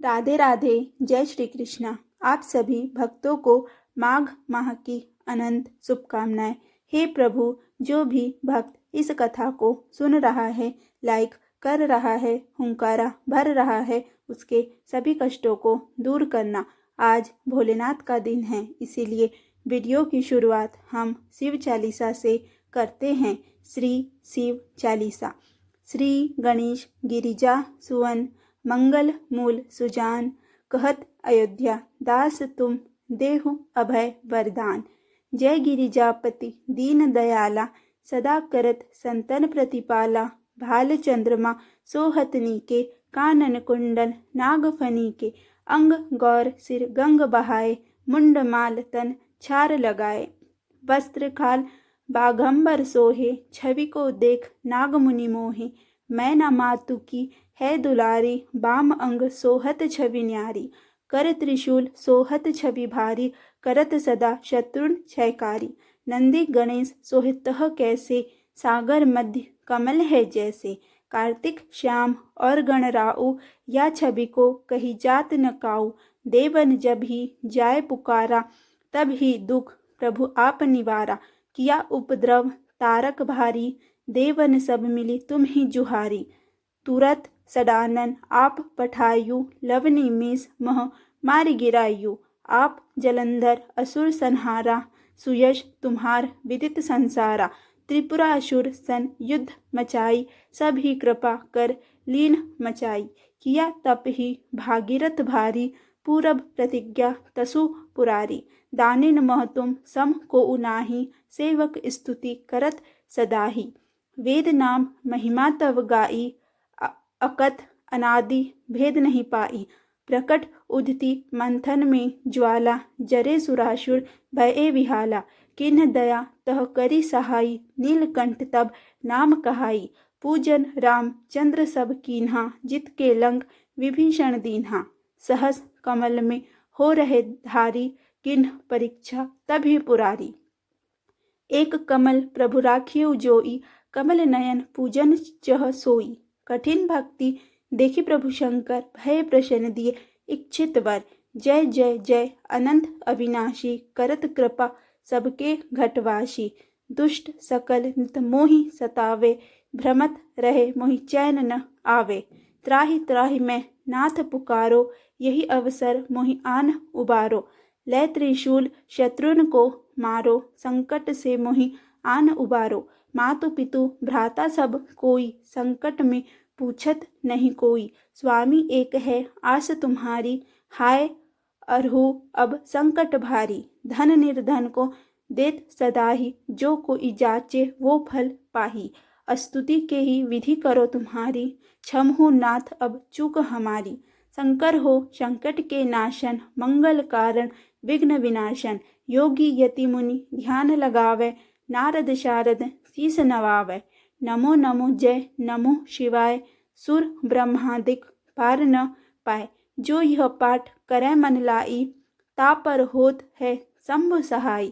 राधे राधे। जय श्री कृष्णा। आप सभी भक्तों को माघ माह की अनंत शुभकामनाएं। हे प्रभु, जो भी भक्त इस कथा को सुन रहा है, लाइक कर रहा है, हुंकारा भर रहा है, उसके सभी कष्टों को दूर करना। आज भोलेनाथ का दिन है, इसीलिए वीडियो की शुरुआत हम शिव चालीसा से करते हैं। श्री शिव चालीसा। श्री गणेश गिरिजा सुवन मंगल मूल सुजान, कहत अयोध्या दास तुम देहु अभय वरदान। जय गिरिजापति दीन दयाला, सदा करत संतन प्रतिपाला। भाल चंद्रमा सोहतनी के, कानन कुंडल नागफनी के। अंग गौर सिर गंग बहाए, मुंड माल तन छार लगाए। वस्त्र खाल बाघंबर सोहे, छवि को देख नाग मुनि मोहे। मैना मातु की है दुलारी, बाम अंग सोहत छवि न्यारी। कर त्रिशूल सोहत छवि भारी, करत सदा शत्रुन क्षयकारी। नंदी गणेश सोहितः कैसे, सागर मध्य कमल है जैसे। कार्तिक श्याम और गणराऊ, या छवि को कही जात न काऊ। देवन जब ही जाय पुकारा, तब ही दुख प्रभु आप निवारा। किया उपद्रव तारक भारी, देवन सब मिली तुम ही जुहारी। तुरत सडानन आप पठायु, लवनी मीस मह मार गिरायु। आप जलंधर असुर संहारा, सुयश तुम्हार विदित संसारा। त्रिपुरासुर सन युद्ध मचाई, सब ही कृपा कर लीन मचाई। किया तप ही भागीरथ भारी, पूरब प्रतिज्ञा तसु पुरारी। दानिन मह तुम सम को उनाही, सेवक स्तुति करत सदाही। वेद नाम महिमा तव गाई, अकथ अनादि भेद नहीं पाई। प्रकट उदती मंथन में ज्वाला, जरे सुरासुर भये विहाला। किन्ह दया तह करी सहाई, नीलकंठ तब नाम कहाई। पूजन राम चंद्र सब कीन्हा, जित के लंक विभीषण दीन्हा। सहस कमल में हो रहे धारी, किन्ह परीक्षा तभी पुरारी। एक कमल प्रभु राखियो जोई, कमल नयन पूजन चह सोई। कठिन भक्ति देखी प्रभु शंकर, भय प्रसन्न दिए इच्छित वर। जय जय जय अनंत अविनाशी, करत कृपा सबके घटवासी। दुष्ट सकल नित मोहि सतावे, भ्रमत रहे मोहि चैन न आवे। त्राहि त्राहि मैं नाथ पुकारो, यही अवसर मोहि आन उबारो। लय त्रिशूल शत्रुन को मारो, संकट से मोहि आन उबारो। मातु पितु भ्राता सब कोई, संकट में पूछत नहीं कोई। स्वामी एक है आस तुम्हारी, हाय अरहु अब संकट भारी। धन निर्धन को देत सदा ही, जो कोई जाचे वो फल पाही। स्तुति के ही विधि करो तुम्हारी, क्षमहु नाथ अब चूक हमारी। शंकर हो संकट के नाशन, मंगल कारण विघ्न विनाशन। योगी यति मुनि ध्यान लगावे, नारद शारद शीस नवावे। नमो नमो जय नमो शिवाय, सुर ब्रह्मादिक पार न पाए। जो यह पाठ करे मन लाई, ता पर होत है शंभु सहाय।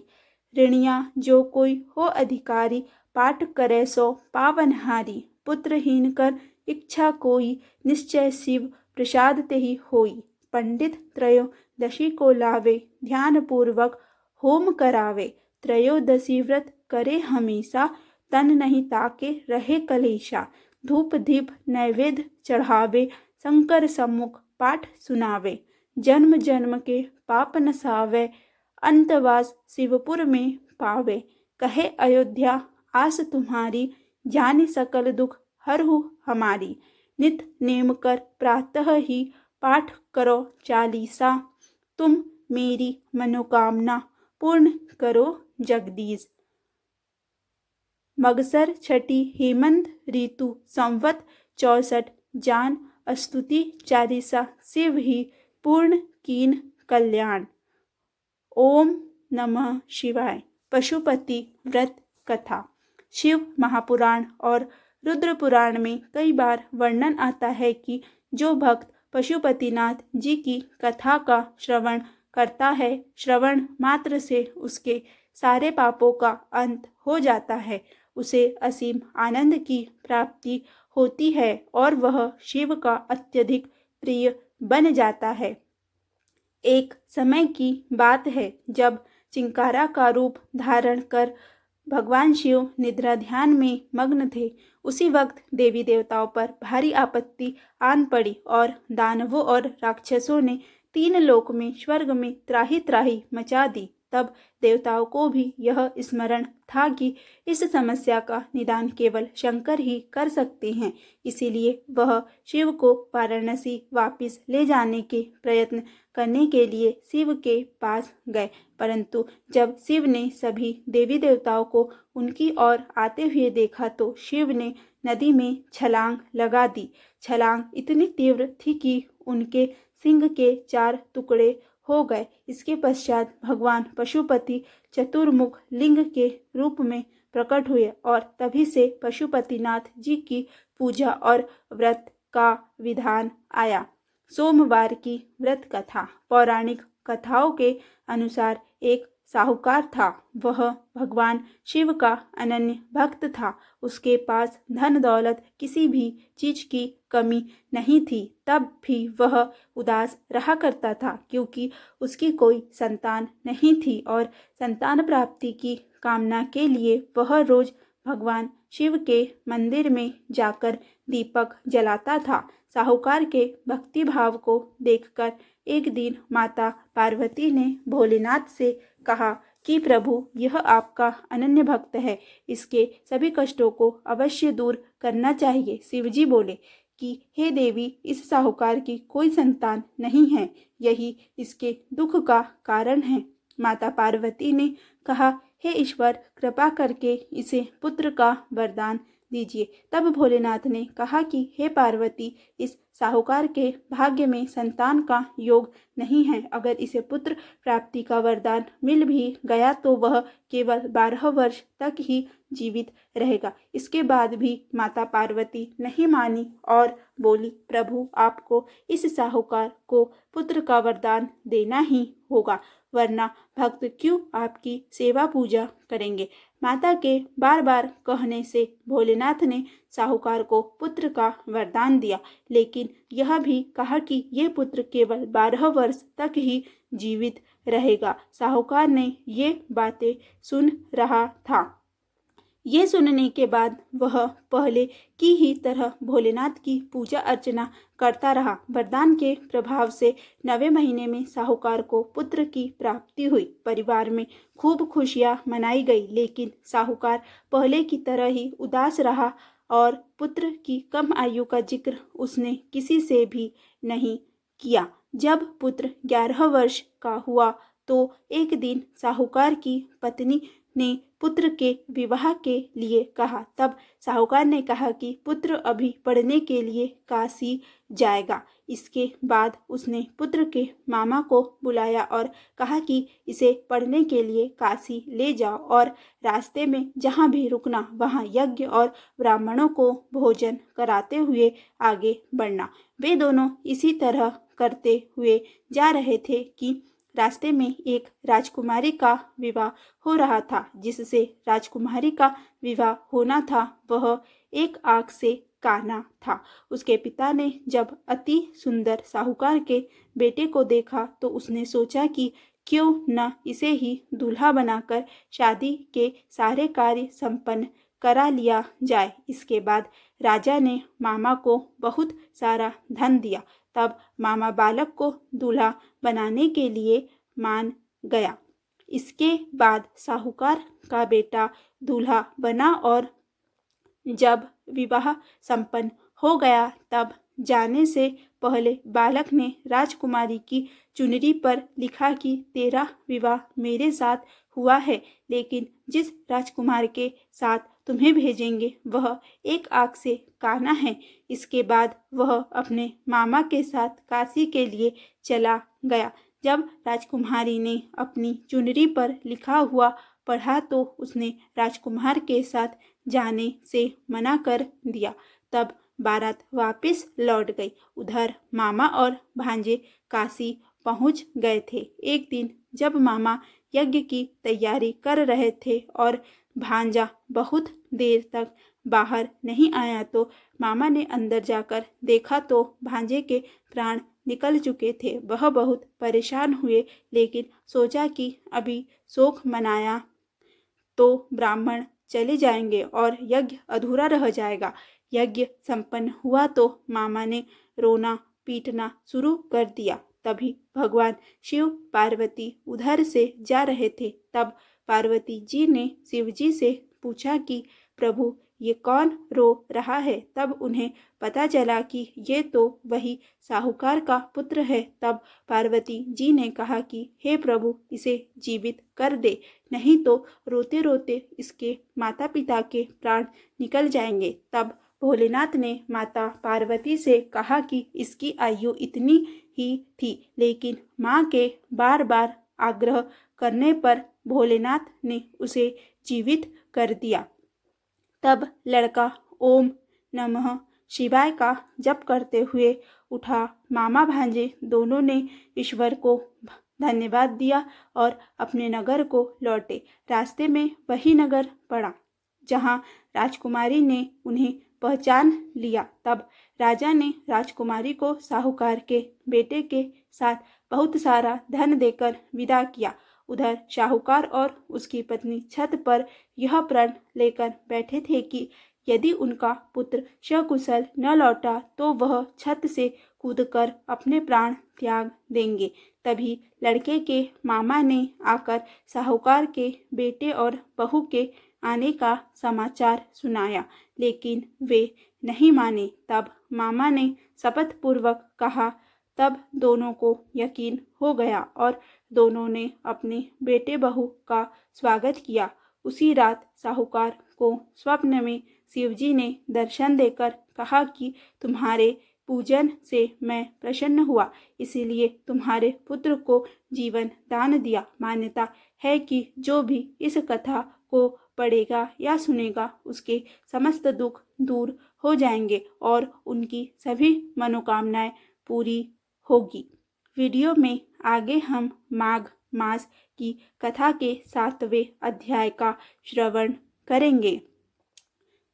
ऋणिया जो कोई हो अधिकारी, पाठ करे सो पावनहारी। पुत्रहीन कर इच्छा कोई, निश्चय शिव प्रसाद ते ही होई। पंडित त्रयोदशी को लावे, ध्यान पूर्वक होम करावे। त्रयोदशी व्रत करे हमेशा, तन नहीं ताके रहे कलेशा। धूप दीप नैवेद्य चढ़ावे, शंकर सम्मुख पाठ सुनावे। जन्म जन्म के पाप नसावे, अंतवास शिवपुर में पावे। कहे अयोध्या आस तुम्हारी, जानी सकल दुख हरहु हमारी। नित नेम कर प्रातः ही, पाठ करो चालीसा। तुम मेरी मनोकामना पूर्ण करो जगदीश। मगसर छठी हेमंत ऋतु संवत 64, जान स्तुति चालीसा। शिव ही पूर्ण कीन कल्याण। ओम नमः शिवाय। पशुपति व्रत कथा। शिव महापुराण और रुद्र पुराण में कई बार वर्णन आता है कि जो भक्त पशुपतिनाथ जी की कथा का श्रवण करता है, श्रवण मात्र से उसके सारे पापों का अंत हो जाता है, उसे असीम आनंद की प्राप्ति होती है और वह शिव का अत्यधिक प्रिय बन जाता है। एक समय की बात है जब चिंकारा का रूप धारण कर भगवान शिव निद्रा ध्यान में मग्न थे। उसी वक्त देवी देवताओं पर भारी आपत्ति आन पड़ी और दानवों और राक्षसों ने तीन लोक में स्वर्ग में त्राही त्राही मचा दी। तब देवताओं को भी यह स्मरण था कि इस समस्या का निदान केवल शंकर ही कर सकते हैं। इसीलिए वह शिव को वाराणसी वापस ले जाने के प्रयत्न करने के लिए शिव के पास गए। परंतु जब शिव ने सभी देवी देवताओं को उनकी ओर आते हुए देखा तो शिव ने नदी में छलांग लगा दी। छलांग इतनी तीव्र थी कि उनके सिंह के 4 टुकड़े हो गए। इसके पश्चात भगवान पशुपति चतुर्मुख लिंग के रूप में प्रकट हुए और तभी से पशुपतिनाथ जी की पूजा और व्रत का विधान आया। सोमवार की व्रत कथा। पौराणिक कथाओं के अनुसार एक साहूकार था। वह भगवान शिव का अनन्य भक्त था। उसके पास धन दौलत किसी भी चीज की कमी नहीं थी। तब भी वह उदास रहा करता था क्योंकि उसकी कोई संतान नहीं थी और संतान प्राप्ति की कामना के लिए वह रोज भगवान शिव के मंदिर में जाकर दीपक जलाता था। साहूकार के भक्ति भाव को देखकर एक दिन माता पार्वती ने भोलेनाथ से कहा कि प्रभु, यह आपका अनन्य भक्त है, इसके सभी कष्टों को अवश्य दूर करना चाहिए। शिवजी बोले कि हे देवी, इस साहूकार की कोई संतान नहीं है, यही इसके दुख का कारण है। माता पार्वती ने कहा, हे ईश्वर, कृपा करके इसे पुत्र का वरदान दीजिए। तब भोलेनाथ ने कहा कि हे पार्वती, इस साहूकार के भाग्य में संतान का योग नहीं है। अगर इसे पुत्र प्राप्ति का वरदान मिल भी गया तो वह केवल 12 वर्ष तक ही जीवित रहेगा। इसके बाद भी माता पार्वती नहीं मानी और बोली, प्रभु, आपको इस साहूकार को पुत्र का वरदान देना ही होगा, वरना भक्त क्यों आपकी सेवा पूजा करेंगे। माता के बार बार कहने से भोलेनाथ ने साहूकार को पुत्र का वरदान दिया, लेकिन यह भी कहा कि यह पुत्र केवल 12 वर्ष तक ही जीवित रहेगा। साहूकार ने ये बातें सुन रहा था। ये सुनने के बाद वह पहले की ही तरह भोलेनाथ की पूजा अर्चना करता रहा। वरदान के प्रभाव से 9वें महीने में साहूकार को पुत्र की प्राप्ति हुई। परिवार में खूब खुशियां मनाई गई, लेकिन साहूकार पहले की तरह ही उदास रहा और पुत्र की कम आयु का जिक्र उसने किसी से भी नहीं किया। जब पुत्र 11 वर्ष का हुआ तो एक दिन साहूकार की पत्नी ने पुत्र के विवाह के लिए कहा। तब साहूकार ने कहा कि पुत्र अभी पढ़ने के लिए काशी जाएगा। इसके बाद उसने पुत्र के मामा को बुलाया और कहा कि इसे पढ़ने के लिए काशी ले जाओ और रास्ते में जहाँ भी रुकना वहाँ यज्ञ और ब्राह्मणों को भोजन कराते हुए आगे बढ़ना। वे दोनों इसी तरह करते हुए जा रहे थे कि रास्ते में एक राजकुमारी का विवाह हो रहा था। जिससे राजकुमारी का विवाह होना था वह एक आंख से काना था। उसके पिता ने जब अति सुंदर साहूकार के बेटे को देखा तो उसने सोचा कि क्यों न इसे ही दूल्हा बनाकर शादी के सारे कार्य संपन्न करा लिया जाए। इसके बाद राजा ने मामा को बहुत सारा धन दिया। तब मामा बालक को दूल्हा बनाने के लिए मान गया। इसके बाद साहूकार का बेटा दूल्हा बना और जब विवाह संपन्न हो गया तब जाने से पहले बालक ने राजकुमारी की चुनरी पर लिखा कि तेरा विवाह मेरे साथ हुआ है, लेकिन जिस राजकुमार के साथ तुम्हें भेजेंगे वह एक आंख से काना है। इसके बाद वह अपने मामा के साथ काशी के लिए चला गया। जब राजकुमारी ने अपनी चुनरी पर लिखा हुआ पढ़ा तो उसने राजकुमार के साथ जाने से मना कर दिया। तब बारात वापस लौट गई। उधर मामा और भांजे काशी पहुंच गए थे। एक दिन जब मामा यज्ञ की तैयारी कर रहे थे और भांजा बहुत देर तक बाहर नहीं आया तो मामा ने अंदर जाकर देखा तो भांजे के प्राण निकल चुके थे। वह बहुत परेशान हुए, लेकिन सोचा कि अभी शोक मनाया तो ब्राह्मण चले जाएंगे और यज्ञ अधूरा रह जाएगा। यज्ञ संपन्न हुआ तो मामा ने रोना पीटना शुरू कर दिया। तभी भगवान शिव पार्वती उधर से जा रहे थे। तब पार्वती जी ने शिव जी से पूछा कि प्रभु, ये कौन रो रहा है? तब उन्हें पता चला कि ये तो वही साहूकार का पुत्र है। तब पार्वती जी ने कहा कि हे प्रभु, इसे जीवित कर दे, नहीं तो रोते रोते इसके माता पिता के प्राण निकल जाएंगे। तब भोलेनाथ ने माता पार्वती से कहा कि इसकी आयु इतनी ही थी, लेकिन माँ के बार बार आग्रह करने पर भोलेनाथ ने उसे जीवित कर दिया। तब लड़का ओम नमः शिवाय का जप करते हुए उठा। मामा भांजे दोनों ने ईश्वर को धन्यवाद दिया और अपने नगर को लौटे। रास्ते में वही नगर पड़ा जहाँ राजकुमारी ने उन्हें पहचान लिया। तब राजा ने राजकुमारी को साहूकार के बेटे के साथ बहुत सारा धन देकर विदा किया। उधर साहूकार और उसकी पत्नी छत पर यह प्रण लेकर बैठे थे कि यदि उनका पुत्र सकुशल न लौटा तो वह छत से कूदकर अपने प्राण त्याग देंगे। तभी लड़के के मामा ने आकर साहूकार के बेटे और बहू के आने का समाचार सुनाया, लेकिन वे नहीं माने। तब मामा ने शपथ पूर्वक कहा। तब दोनों को यकीन हो गया और दोनों ने अपने बेटे बहू का स्वागत किया। उसी रात साहूकार को स्वप्न में शिवजी ने दर्शन देकर कहा कि तुम्हारे पूजन से मैं प्रसन्न हुआ, इसीलिए तुम्हारे पुत्र को जीवन दान दिया। मान्यता है कि जो भी इस कथा को पढ़ेगा या सुनेगा उसके समस्त दुख दूर हो जाएंगे और उनकी सभी मनोकामनाएं पूरी होगी। वीडियो में आगे हम माघ मास की कथा के 7वें अध्याय का श्रवण करेंगे।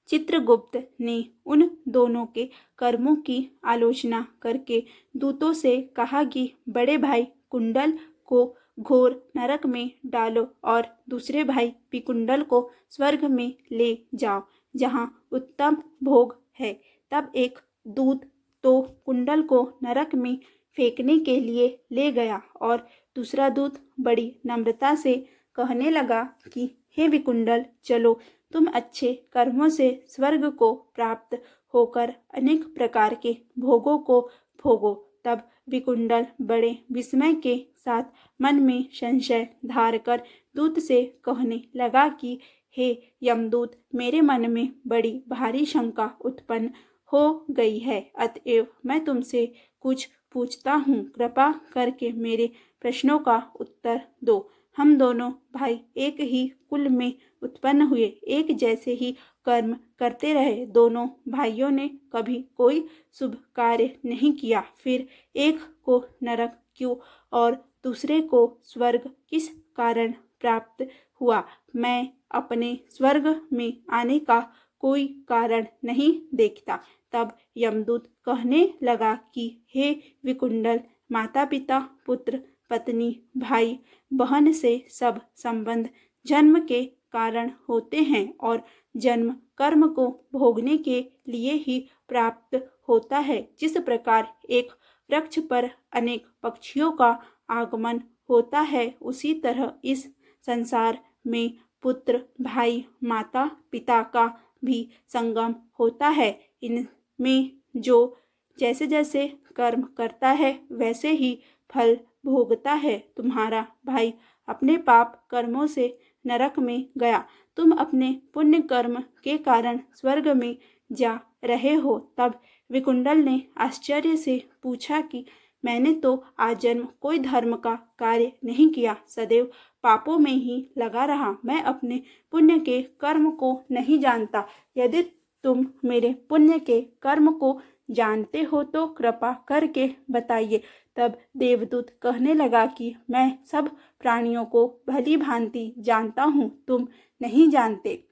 चित्रगुप्त ने उन दोनों के कर्मों की आलोचना करके दूतों से कहा कि बड़े भाई कुंडल को घोर नरक में डालो और दूसरे भाई विकुंडल को स्वर्ग में ले जाओ, जहाँ उत्तम भोग है। तब एक दूत तो कुंडल को नरक में फेंकने के लिए ले गया और दूसरा दूत बड़ी नम्रता से कहने लगा कि हे विकुंडल, चलो, तुम अच्छे कर्मों से स्वर्ग को प्राप्त होकर अनेक प्रकार के भोगों को भोगो। तब विकुंडल बड़े विस्मय के साथ मन में संशय धार कर दूत से कहने लगा कि हे यमदूत, मेरे मन में बड़ी भारी शंका उत्पन्न हो गई है, अतएव मैं तुमसे कुछ पूछता हूँ। कृपा करके मेरे प्रश्नों का उत्तर दो। हम दोनों भाई एक ही कुल में उत्पन्न हुए, एक जैसे ही कर्म करते रहे। दोनों भाइयों ने कभी कोई शुभ कार्य नहीं किया, फिर एक को नरक क्यों और दूसरे को स्वर्ग किस कारण प्राप्त हुआ? मैं अपने स्वर्ग में आने का कोई कारण नहीं देखता। तब यमदूत कहने लगा कि हे विकुंडल, माता पिता पुत्र पत्नी भाई बहन से सब संबंध जन्म के कारण होते हैं और जन्म कर्म को भोगने के लिए ही प्राप्त होता है। जिस प्रकार एक वृक्ष पर अनेक पक्षियों का आगमन होता है, उसी तरह इस संसार में पुत्र भाई माता पिता का भी संगम होता है। इनमें जो जैसे जैसे कर्म करता है वैसे ही फल भोगता है। तुम्हारा भाई अपने पाप कर्मों से नरक में गया, तुम अपने पुण्य कर्म के कारण स्वर्ग में जा रहे हो। तब विकुंडल ने आश्चर्य से पूछा कि मैंने तो आजन्म कोई धर्म का कार्य नहीं किया, सदैव पापों में ही लगा रहा। मैं अपने पुण्य के कर्म को नहीं जानता। यदि तुम मेरे पुण्य के कर्म को जानते हो तो कृपा करके बताइए। तब देवदूत कहने लगा कि मैं सब प्राणियों को भली भांति जानता हूँ, तुम नहीं जानते।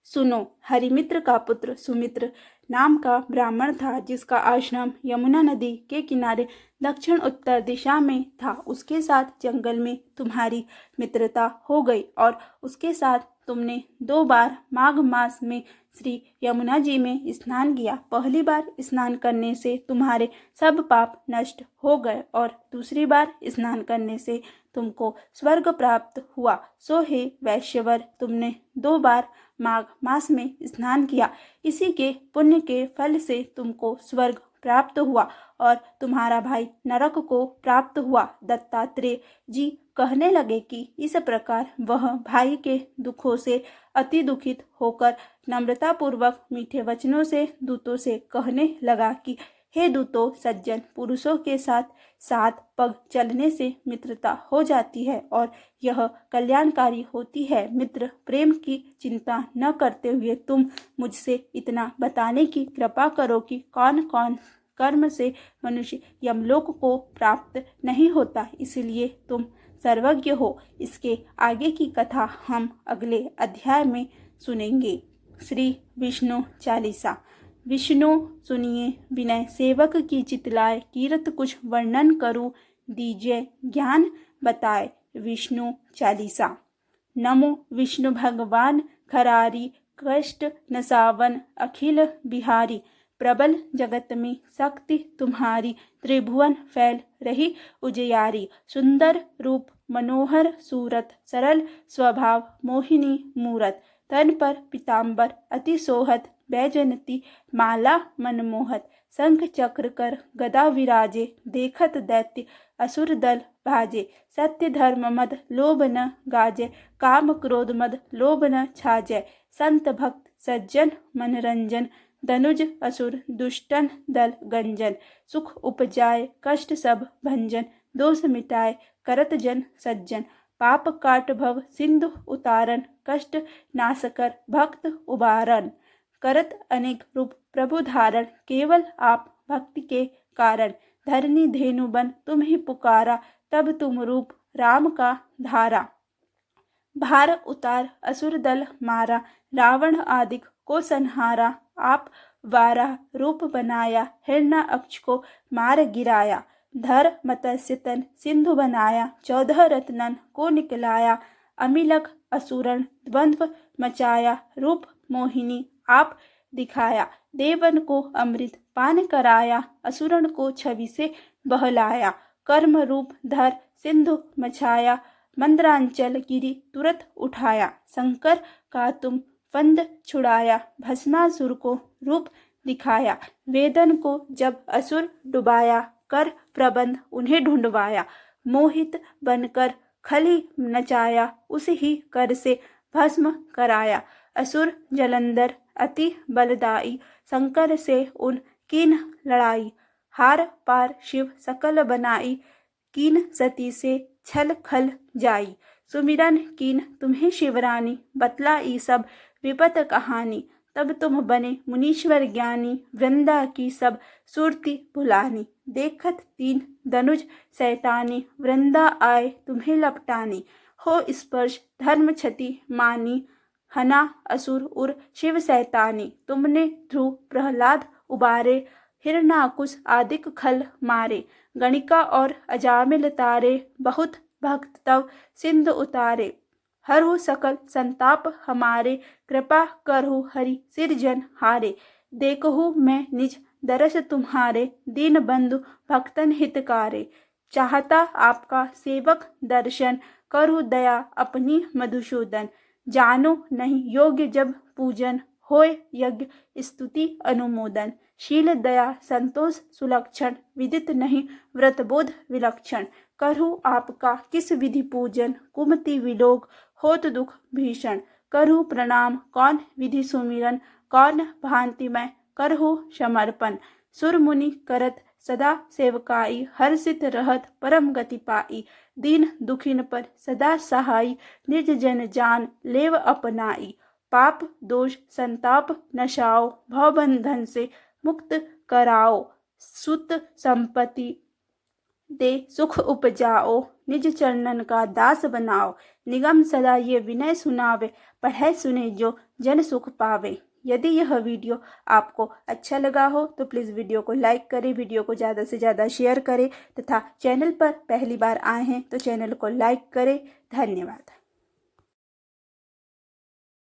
सुनो, हरिमित्र का पुत्र सुमित्र नाम का ब्राह्मण था, जिसका आश्रम यमुना नदी के किनारे दक्षिण उत्तर दिशा में था। उसके साथ जंगल में तुम्हारी मित्रता हो गई और उसके साथ तुमने 2 बार माघ मास में श्री यमुना जी में स्नान किया। पहली बार स्नान करने से तुम्हारे सब पाप नष्ट हो गए और दूसरी बार स्नान करने से तुमको स्वर्ग प्राप्त हुआ। सो हे वैश्यवर, तुमने 2 बार माघ मास में स्नान किया, इसी के पुण्य के फल से तुमको स्वर्ग प्राप्त हुआ और तुम्हारा भाई नरक को प्राप्त हुआ। दत्तात्रेय जी कहने लगे कि इस प्रकार वह भाई के दुखों से अति दुखित होकर नम्रतापूर्वक मीठे वचनों से दूतों से कहने लगा कि हे दूतों, सज्जन पुरुषों के साथ 7 पग चलने से मित्रता हो जाती है और यह कल्याणकारी होती है। मित्र प्रेम की चिंता न करते हुए तुम मुझसे इतना बताने की कृपा करो कि कौन कौन कर्म से मनुष्य यमलोक को प्राप्त नहीं होता, इसलिए तुम सर्वज्ञ हो। इसके आगे की कथा हम अगले अध्याय में सुनेंगे। श्री विष्णु चालीसा। विष्णु सुनिए विनय सेवक की चितलाए, कीरत कुछ वर्णन करूं, दीजिए ज्ञान बताए। विष्णु चालीसा। नमो विष्णु भगवान खरारी, कष्ट नसावन अखिल बिहारी। प्रबल जगत में शक्ति तुम्हारी, त्रिभुवन फैल रही उजियारी। सुंदर रूप मनोहर सूरत, सरल स्वभाव मोहिनी मूरत। तन पर पीताम्बर अति सोहत, बैजयंती माला मनमोहत। शंख चक्र कर गदा विराजे, देखत दैत्य असुर दल भाजे। सत्य धर्म मद लोभ न गाजे, काम क्रोध मद लोभ न छाजे। संत भक्त सज्जन मनरंजन, धनुज असुर दुष्टन दल गंजन। सुख उपजाए कष्ट सब भंजन, दोष मिटाए करत जन सज्जन। पाप काट भव सिंधु उतारन, कष्ट नाश कर भक्त उबारन। करत अनेक रूप प्रभु धारण, केवल आप भक्ति के कारण। धरनी धेनु बन तुम ही पुकारा, तब तुम रूप राम का धारा। भार उतार असुर दल मारा, रावण आदिक को संहारा। आप वाराह रूप बनाया, हिरण्याक्ष को मार गिराया। धर मत्स्य तन सिंधु बनाया, 14 रत्नन को निकलाया। अमिलक असुरन द्वंद्व मचाया, रूप मोहिनी आप दिखाया। देवन को अमृत पान कराया, असुरन को छवि से बहलाया। कर्म रूप धर सिंधु मचाया, मंद्रांचल गिरी तुरंत उठाया। शंकर का तुम फंद छुड़ाया, भस्मासुर को रूप दिखाया। वेदन को जब असुर डुबाया, कर प्रबंध उन्हें ढूंढवाया। मोहित बनकर खली नचाया, उस ही कर से भस्म कराया। असुर जलंधर अति बलदाई, शंकर से उन कीन लड़ाई। हार पार शिव सकल बनाई, कीन सती से छल खल जाई। सुमिरन कीन तुम्हें शिवरानी, बतलाई सब विपत कहानी। तब तुम बने मुनीश्वर ज्ञानी, वृंदा की सब सुरती भुलानी। देखत 3 धनुज शैतानी, वृंदा आए तुम्हें लपटानी। हो स्पर्श धर्म क्षति मानी, हना असुर उर शिव शैतानी। तुमने ध्रुव प्रहलाद उबारे, हिरण्याकुश आदिक खल मारे। गणिका और अजामिल तारे, बहुत भक्त तव सिंधु उतारे। हरहु सकल संताप हमारे, कृपा करहु हरि सिरजन हारे। देखहु मैं निज दरस तुम्हारे, दीन बंधु भक्तन हितकारे। चाहता आपका सेवक दर्शन, करहु दया अपनी मधुसूदन। जानो नहीं योग्य जब पूजन, होय यज्ञ स्तुति अनुमोदन। शील दया संतोष सुलक्षण, विदित नहीं व्रतबोध विलक्षण। करहु आपका किस विधि पूजन, कुमति विलोक होत दुख भीषण। करहु प्रणाम कौन विधि सुमिरन, कौन भांति मैं करहु समर्पण। सुर मुनि करत सदा सेवकाई, हर्षित रहत परम गति पाई। दीन दुखिन पर सदा सहाई, निज जन जान लेव अपनाई। पाप दोष संताप नशाओ, भवबंधन से मुक्त कराओ। सुत संपत्ति दे सुख उपजाओ, निज चरणन का दास बनाओ। निगम सदा ये विनय सुनावे, पढ़े सुने जो जन सुख पावे। यदि यह वीडियो आपको अच्छा लगा हो तो प्लीज़ वीडियो को लाइक करें, वीडियो को ज़्यादा से ज़्यादा शेयर करें तथा चैनल पर पहली बार आए हैं तो चैनल को लाइक करें। धन्यवाद।